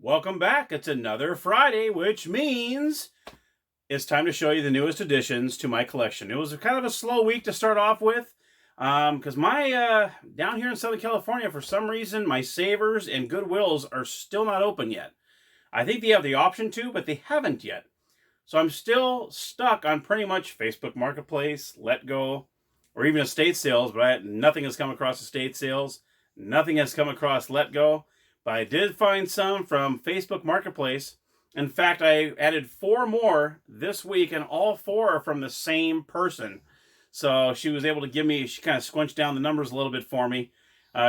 Welcome back. It's another Friday, which means it's time to show you the newest additions to my collection. It was kind of a slow week to start off with because my down here in Southern California, for some reason, my Savers and Goodwills are still not open yet. I think they have the option to, but they haven't yet. So I'm still stuck on pretty much Facebook Marketplace, Letgo, or even estate sales, but nothing has come across estate sales. Nothing has come across Letgo. But I did find some from Facebook Marketplace. In fact, I added 4 more this week, and all 4 are from the same person. So she was able to give me, she kind of squinched down the numbers a little bit for me.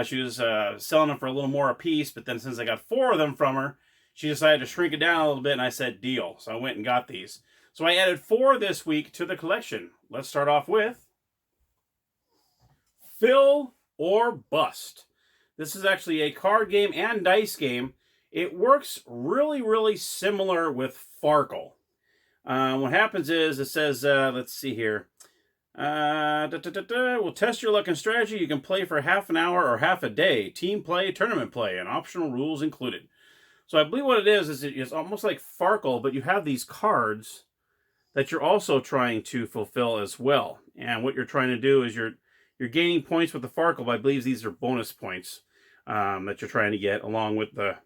She was selling them for a little more a piece, but then since I got 4 of them from her, she decided to shrink it down a little bit, and I said, deal. So I went and got these. So I added 4 this week to the collection. Let's start off with Fill or Bust. This is actually a card game and dice game. It works really similar with Farkle. What happens is, it says, let's see here. We'll test your luck and strategy. You can play for half an hour or half a day. Team play, tournament play, and optional rules included. So I believe what it is it's almost like Farkle, but you have these cards that you're also trying to fulfill as well. And what you're trying to do is you're gaining points with the Farkle, but I believe these are bonus points that you're trying to get along with the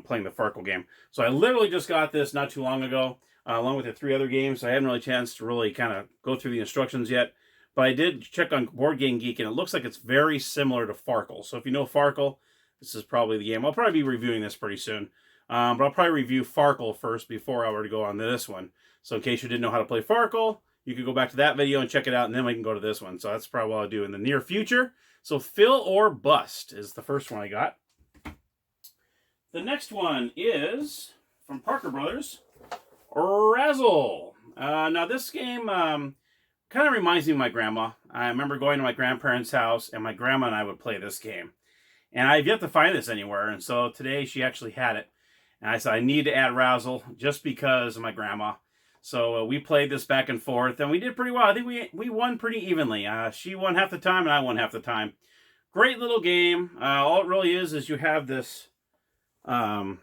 playing the Farkle game. So I literally just got this not too long ago, along with the 3 other games. So I haven't really had a chance to really kind of go through the instructions yet. But I did check on Board Game Geek, and it looks like it's very similar to Farkle. So if you know Farkle, this is probably the game. I'll probably be reviewing this pretty soon. But I'll probably review Farkle first before I were to go on to this one. So in case you didn't know how to play Farkle, you could go back to that video and check it out, and then we can go to this one. So that's probably what I'll do in the near future. So Fill or Bust is the first one I got. The next one is from Parker Brothers, Razzle. Now this game kind of reminds me of my grandma. I remember going to my grandparents' house, and my grandma and I would play this game. And I've yet to find this anywhere, and so today she actually had it. And I said, I need to add Razzle just because of my grandma. So we played this back and forth, and we did pretty well. I think we won pretty evenly. She won half the time, and I won half the time. Great little game. All it really is you have this thing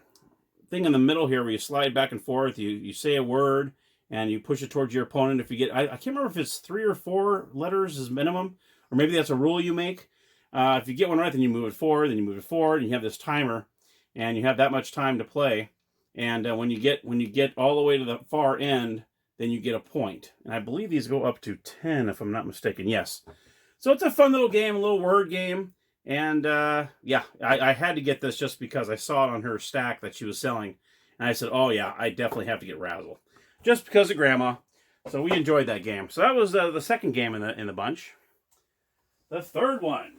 in the middle here where you slide back and forth. You say a word, and you push it towards your opponent. If you get, I can't remember if it's 3 or 4 letters is minimum, or maybe that's a rule you make. If you get one right, then you move it forward, then you move it forward, and you have this timer, and you have that much time to play. And when you get all the way to the far end, then you get a point. And I believe these go up to 10, if I'm not mistaken. Yes. So it's a fun little game, a little word game. And yeah, I had to get this just because I saw it on her stack that she was selling. And I said, oh yeah, I definitely have to get Razzle. Just because of Grandma. So we enjoyed that game. So that was the second game in the bunch. The third one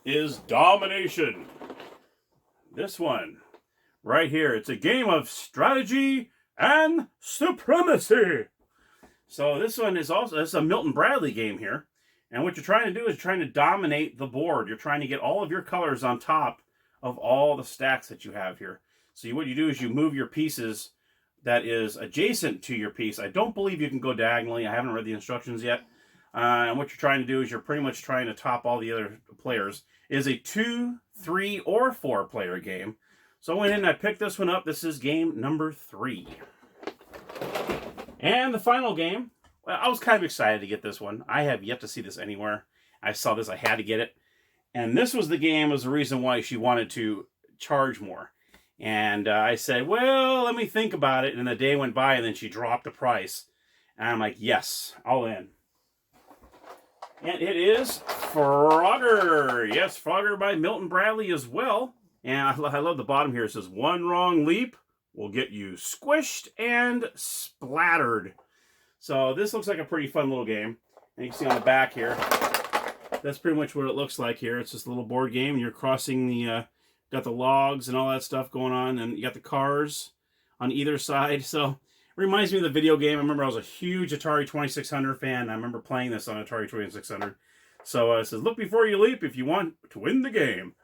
is Domination. This one right here, it's a game of strategy and supremacy. So this one is it's a Milton Bradley game here. And what you're trying to do is trying to dominate the board. You're trying to get all of your colors on top of all the stacks that you have here. So what you do is you move your pieces that is adjacent to your piece. I don't believe you can go diagonally. I haven't read the instructions yet. And what you're trying to do is you're pretty much trying to top all the other players. It is a 2, 3, or 4 player game. So I went in and I picked this one up. This is game number 3. And the final game, well, I was kind of excited to get this one. I have yet to see this anywhere. I saw this, I had to get it. And this was the game, was the reason why she wanted to charge more. And I said, well, let me think about it. And the day went by, and then she dropped the price. And I'm like, yes, all in. And it is Frogger. Yes, Frogger by Milton Bradley as well. And I love the bottom here. It says, one wrong leap will get you squished and splattered. So this looks like a pretty fun little game. And you can see on the back here, that's pretty much what it looks like here. It's just a little board game, and you're crossing the, got the logs and all that stuff going on, and you got the cars on either side. So it reminds me of the video game. I remember I was a huge Atari 2600 fan. I remember playing this on Atari 2600. So it says, look before you leap if you want to win the game.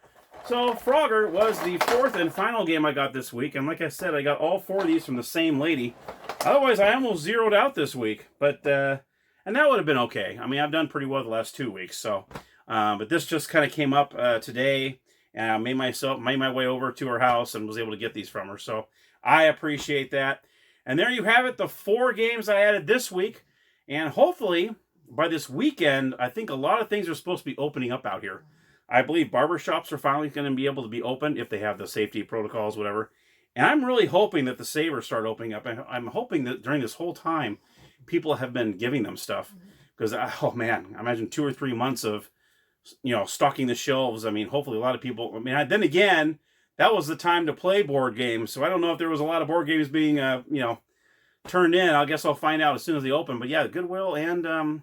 So Frogger was the 4th and final game I got this week. And like I said, I got all 4 of these from the same lady. Otherwise, I almost zeroed out this week. But, and that would have been okay. I mean, I've done pretty well the last 2 weeks. So, but this just kind of came up today. and I made my way over to her house and was able to get these from her. So I appreciate that. And there you have it, the 4 games I added this week. And hopefully by this weekend, I think a lot of things are supposed to be opening up out here. I believe barbershops are finally going to be able to be open if they have the safety protocols, whatever. And I'm really hoping that the savers start opening up. I'm hoping that during this whole time, people have been giving them stuff. Because, oh man, I imagine 2 or 3 months of, stocking the shelves. I mean, hopefully a lot of people, then again, that was the time to play board games. So I don't know if there was a lot of board games being, turned in. I guess I'll find out as soon as they open. But yeah, Goodwill and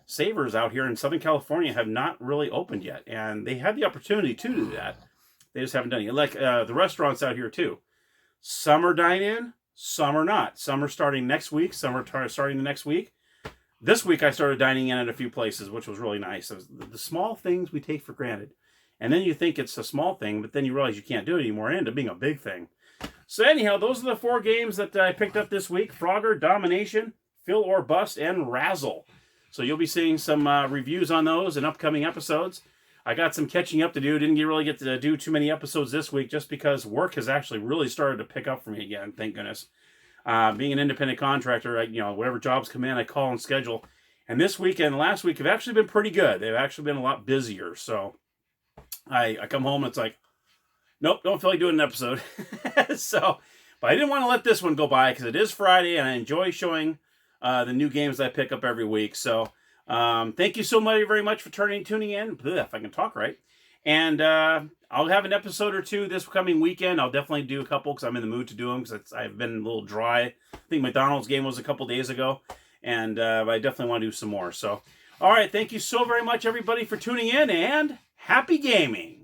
Savers out here in Southern California have not really opened yet. And they had the opportunity to do that. They just haven't done it. Like the restaurants out here too. Some are dine-in, some are not. Some are starting next week, some are starting the next week. This week I started dining in at a few places, which was really nice. The small things we take for granted. And then you think it's a small thing, but then you realize you can't do it anymore. It ended up being a big thing. So anyhow, those are the 4 games that I picked up this week. Frogger, Domination, Fill or Bust, and Razzle. So you'll be seeing some reviews on those in upcoming episodes. I got some catching up to do. Didn't really get to do too many episodes this week just because work has actually really started to pick up for me again, thank goodness. Being an independent contractor, whatever jobs come in, I call and schedule. And this week and last week have actually been pretty good. They've actually been a lot busier. So I come home and it's like, nope, don't feel like doing an episode. But I didn't want to let this one go by because it is Friday and I enjoy showing the new games I pick up every week. So thank you so much, very much for tuning in. If I can talk right. And I'll have an episode or 2 this coming weekend. I'll definitely do a couple because I'm in the mood to do them because I've been a little dry. I think McDonald's game was a couple days ago. And I definitely want to do some more. So, all right. Thank you so very much, everybody, for tuning in. And happy gaming.